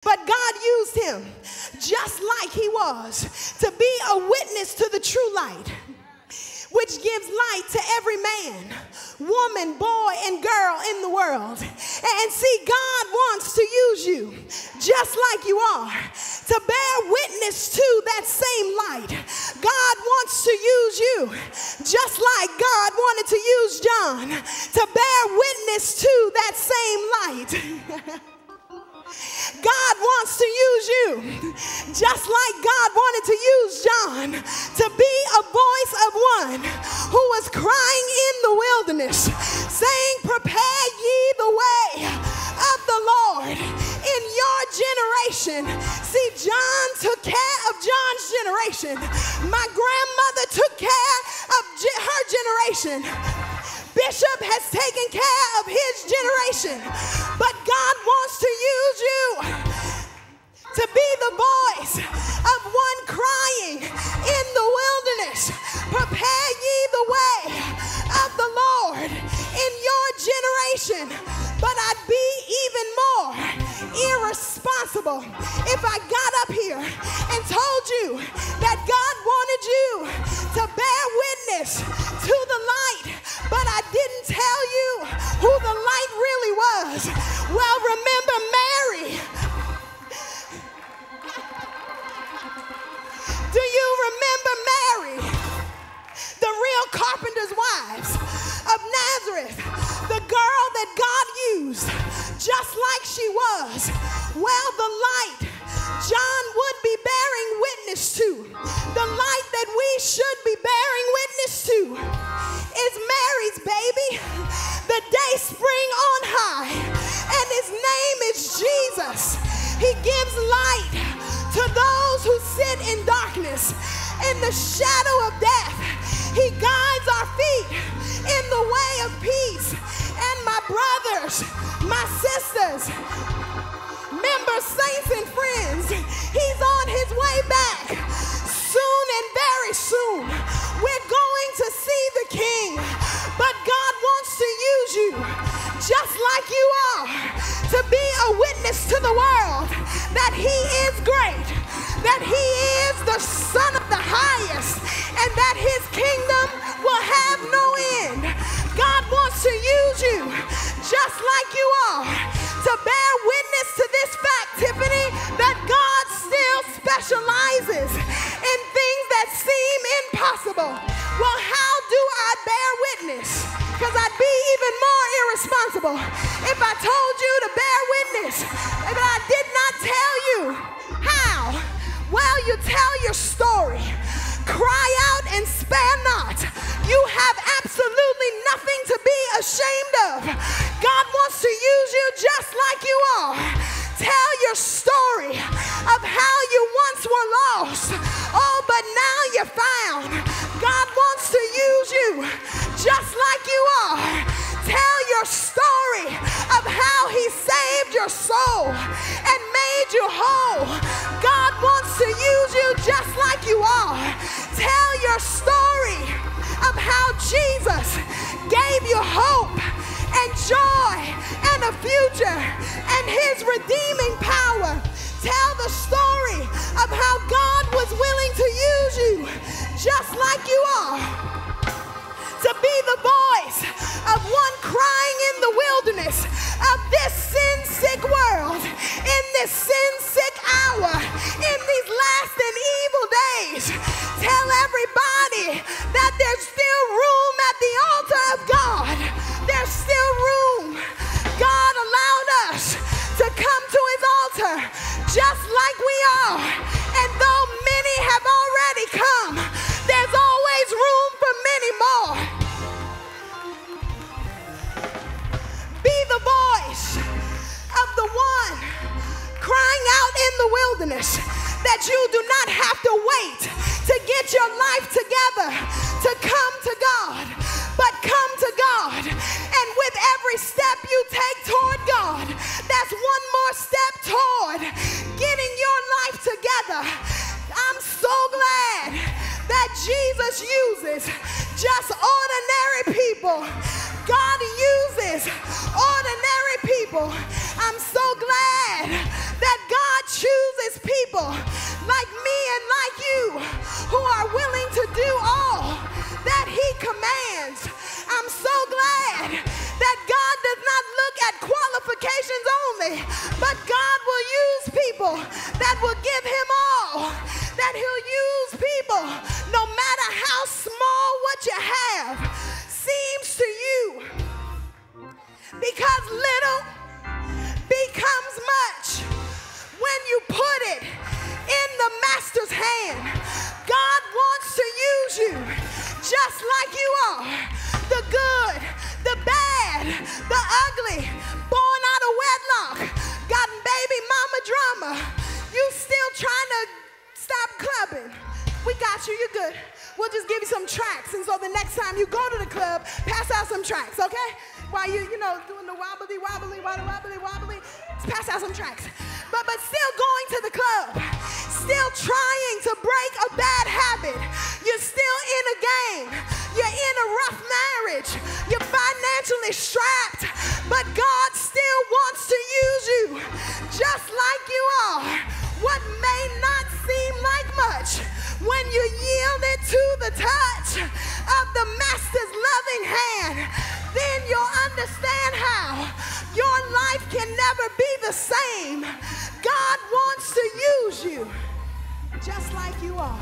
But God used him just like he was to be a witness to the true light, which gives light to every man, woman, boy, and girl in the world. And see, God wants to use you just like you are to bear witness to that same light. God wants to use you just like God wanted to use John to bear witness to that same light. God wants to use you just like God wanted to use John to be a voice of one who was crying in the wilderness, saying, "Prepare ye the way of the Lord in your generation." See, John took care of John's generation. My grandmother took care of her generation. Bishop has taken care of his generation. But God wants to use you to be the voice of one crying in the wilderness. Prepare ye the way of the Lord in your generation. But I'd be even more irresponsible if I got up here and told you that God wanted you to bear witness to the light, but I didn't tell you who the light really was. Well, remember Mary. Do you remember Mary, the real carpenter's wives of Nazareth, the girl that God used just like she was? Well, the light John would be bearing witness to, the light that we should be bearing witness to, is Mary's baby, the day spring on high, and his name is Jesus. He gives light to those who sit in darkness, in the shadow of death. He guides our feet in the way of peace. And my brothers, my sisters, members, saints, and friends, he's on his way back soon, and very soon. We're going to see the King, but God wants to use you just like you are to be a witness to the world that he is great, that he is the Son of the highest, and that his kingdom will have no end. God wants to use you just like you are to bear witness to this fact, Tiffany, that God still specializes in things that seem impossible. Well, how do I bear witness? Because I'd be even more irresponsible if I told you to bear witness, but I did not tell you how. Well, you tell your story. Cry out and spare not. You have absolutely nothing to be ashamed of. God wants to use you just like you are. Tell your story of how you once were lost. Oh, but now you're found. God wants to use you just like you are. Tell your story of how he saved your soul and made you whole. God wants to use you just like you are. Tell your story of how Jesus gave you hope and joy and a future and his redeeming power. Tell the story of how God was willing to use you just like you are, to be the voice of one crying in the wilderness of this sin-sick world, in this sin-sick hour, in these last and evil days. Tell everybody that there's still room at the altar of God. There's still room. God allowed us to come to his altar just like we are. And though many have already come, there's always room for many more. Be the voice of the one crying out in the wilderness that you do not have to wait to get your life together to come to God, but come to God. And with every step you take toward God, that's one more step toward getting your life together. I'm so glad that Jesus uses just ordinary people. God uses ordinary people. I'm so glad that God mama, you still trying to stop clubbing. We got you, you're good. We'll just give you some tracks, and so the next time you go to the club, pass out some tracks, okay? While you know, doing the wobbly, pass out some tracks. But still going to the club, still trying to break a bad habit. You're still in a game. You're in a rough marriage. You're financially strapped, but God still wants to use you just like you are. What may not seem like much, when you yield it to the touch of the Master's loving hand, then you'll understand how your life can never be the same. God wants to use you just like you are.